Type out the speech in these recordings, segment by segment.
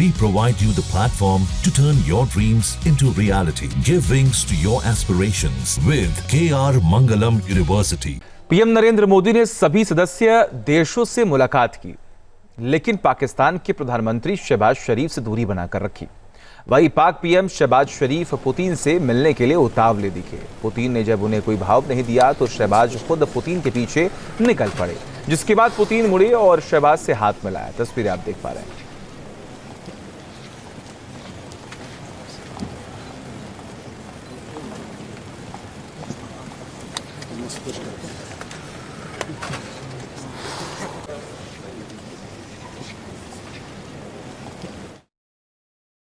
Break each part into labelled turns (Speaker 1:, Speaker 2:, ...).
Speaker 1: We provide you the platform to turn your dreams into reality. Give wings to your aspirations with KR Mangalam University.
Speaker 2: PM Narendra Modi ने सभी सदस्य देशों से मुलाकात की, लेकिन पाकिस्तान के प्रधानमंत्री शहबाज शरीफ से दूरी बनाकर रखी। वही पाक पीएम शहबाज शरीफ पुतिन से मिलने के लिए उतावले दिखे। पुतिन ने जब उन्हें कोई भाव नहीं दिया तो शहबाज खुद पुतिन के पीछे निकल पड़े, जिसके बाद पुतिन मुड़े और शहबाज से हाथ मिलाया। तस्वीरें आप देख पा रहे हैं।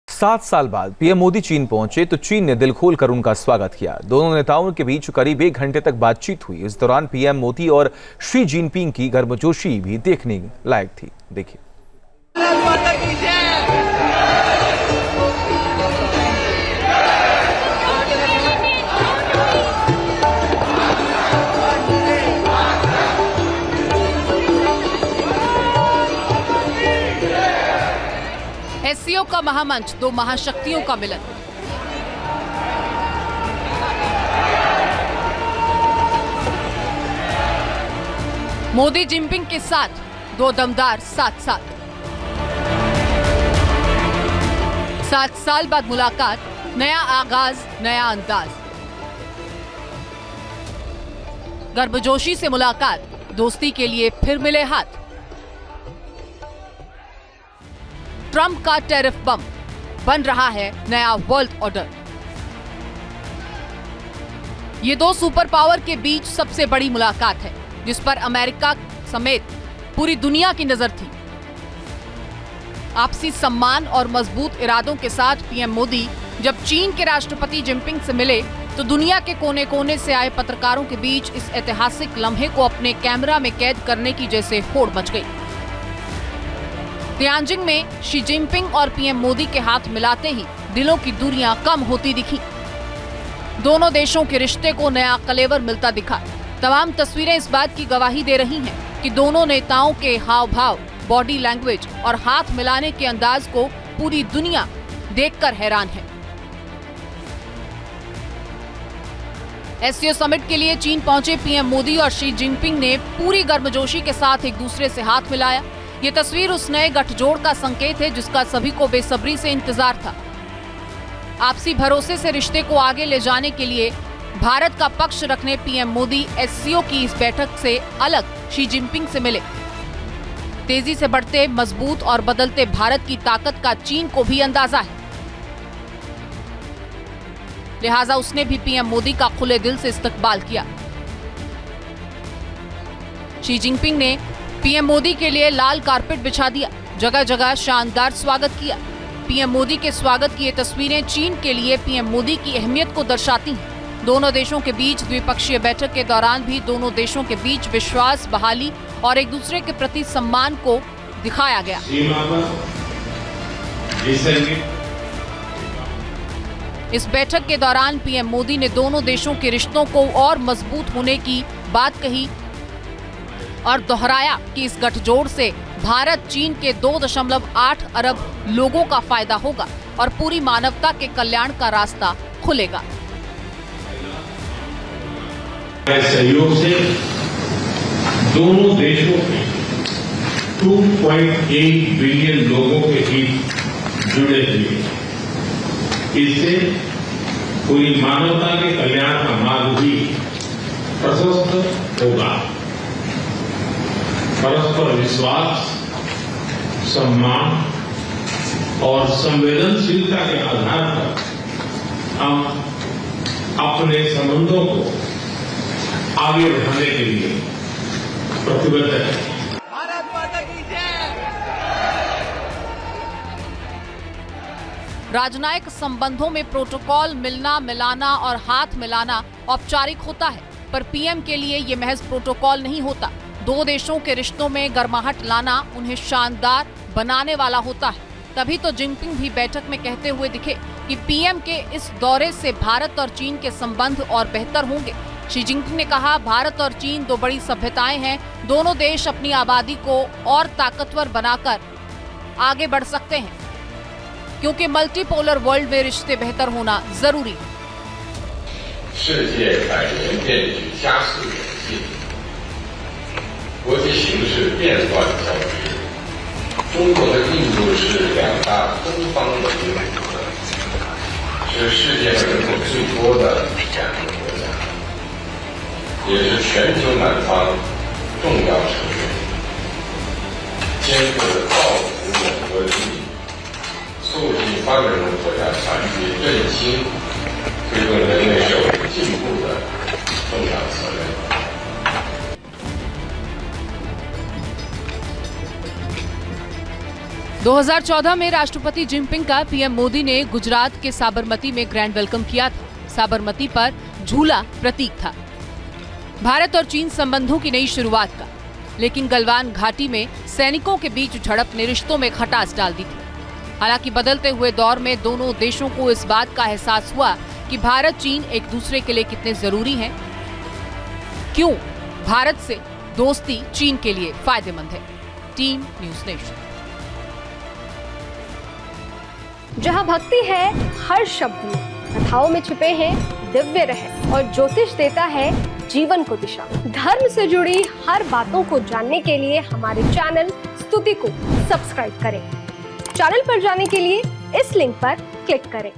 Speaker 2: 7 साल बाद पीएम मोदी चीन पहुंचे तो चीन ने दिल खोलकर उनका स्वागत किया। दोनों नेताओं के बीच करीब 1 घंटे तक बातचीत हुई। इस दौरान पीएम मोदी और शी जिनपिंग की गर्मजोशी भी देखने लायक थी। देखिए।
Speaker 3: एससीओ का महामंच, 2 महाशक्तियों का मिलन। मोदी जिनपिंग के साथ 2 दमदार साथ। 7 साल बाद मुलाकात, नया आगाज, नया अंदाज। गर्मजोशी से मुलाकात, दोस्ती के लिए फिर मिले हाथ। ट्रंप का टैरिफ बम, बन रहा है नया वर्ल्ड ऑर्डर। ये 2 सुपर पावर के बीच सबसे बड़ी मुलाकात है, जिस पर अमेरिका समेत पूरी दुनिया की नजर थी। आपसी सम्मान और मजबूत इरादों के साथ पीएम मोदी जब चीन के राष्ट्रपति जिनपिंग से मिले तो दुनिया के कोने कोने से आए पत्रकारों के बीच इस ऐतिहासिक लम्हे को अपने कैमरा में कैद करने की जैसे होड़ मच गई। तियानजिंग में शी जिनपिंग और पीएम मोदी के हाथ मिलाते ही दिलों की दूरियां कम होती दिखी। दोनों देशों के रिश्ते को नया कलेवर मिलता दिखा। तमाम तस्वीरें इस बात की गवाही दे रही हैं कि दोनों नेताओं के हाव भाव, बॉडी लैंग्वेज और हाथ मिलाने के अंदाज को पूरी दुनिया देखकर हैरान है। एससीओ समिट के लिए चीन पहुंचे पीएम मोदी और शी जिनपिंग ने पूरी गर्मजोशी के साथ एक दूसरे से हाथ मिलाया। ये तस्वीर उस नए गठजोड़ का संकेत है जिसका सभी को बेसब्री से इंतजार था। आपसी भरोसे से रिश्ते को आगे ले जाने के लिए भारत का पक्ष रखने पीएम मोदी एससीओ की इस बैठक से अलग शी जिनपिंग से मिले। तेजी से बढ़ते, मजबूत और बदलते भारत की ताकत का चीन को भी अंदाजा है, लिहाजा उसने भी पीएम मोदी का खुले दिल से इस्तकबाल किया। शी जिनपिंग ने पीएम मोदी के लिए लाल कारपेट बिछा दिया, जगह जगह शानदार स्वागत किया। पीएम मोदी के स्वागत की ये तस्वीरें चीन के लिए पीएम मोदी की अहमियत को दर्शाती हैं। दोनों देशों के बीच द्विपक्षीय बैठक के दौरान भी दोनों देशों के बीच विश्वास बहाली और एक दूसरे के प्रति सम्मान को दिखाया गया। इस बैठक के दौरान पीएम मोदी ने दोनों देशों के रिश्तों को और मजबूत होने की बात कही और दोहराया कि इस गठजोड़ से भारत चीन के 2.8 अरब लोगों का फायदा होगा और पूरी मानवता के कल्याण का रास्ता खुलेगा।
Speaker 4: सहयोग से दोनों देशों के 2.8 बिलियन लोगों के हित जुड़े हुए हैं। इससे पूरी मानवता के कल्याण का मार्ग भी प्रशस्त होगा। परस्पर विश्वास, सम्मान और संवेदनशीलता के आधार पर हम अपने संबंधों को आगे बढ़ाने के लिए प्रतिबद्ध हैं।
Speaker 3: राजनयिक संबंधों में प्रोटोकॉल, मिलना मिलाना और हाथ मिलाना औपचारिक होता है, पर पीएम के लिए ये महज प्रोटोकॉल नहीं होता। 2 देशों के रिश्तों में गर्माहट लाना, उन्हें शानदार बनाने वाला होता है। तभी तो जिनपिंग भी बैठक में कहते हुए दिखे कि पीएम के इस दौरे से भारत और चीन के संबंध और बेहतर होंगे। शी जिनपिंग ने कहा, भारत और चीन 2 बड़ी सभ्यताएं हैं। दोनों देश अपनी आबादी को और ताकतवर बनाकर आगे बढ़ सकते हैं। क्योंकि मल्टीपोलर वर्ल्ड में रिश्ते बेहतर होना जरूरी है।
Speaker 5: 世界百年变局加速演进，国际形势变乱交织。中国和印度是两大东方文明国家，是世界上人口最多的两个国家，也是全球南方重要成员。肩负着造福我国利益，促进发展中国家团结振兴，推动人类社会进步的重要责任。
Speaker 3: 2014 में राष्ट्रपति जिनपिंग का पीएम मोदी ने गुजरात के साबरमती में ग्रैंड वेलकम किया था। साबरमती पर झूला प्रतीक था भारत और चीन संबंधों की नई शुरुआत का। लेकिन गलवान घाटी में सैनिकों के बीच झड़प ने रिश्तों में खटास डाल दी थी। हालांकि बदलते हुए दौर में दोनों देशों को इस बात का एहसास हुआ कि भारत चीन एक दूसरे के लिए कितने जरूरी हैं। क्यों भारत से दोस्ती चीन के लिए फायदेमंद है। Team news nation.
Speaker 6: जहाँ भक्ति है हर शब्द में, कथाओं में छुपे हैं दिव्य रहस्य और ज्योतिष देता है जीवन को दिशा। धर्म से जुड़ी हर बातों को जानने के लिए हमारे चैनल स्तुति को सब्सक्राइब करें। चैनल पर जाने के लिए इस लिंक पर क्लिक करें।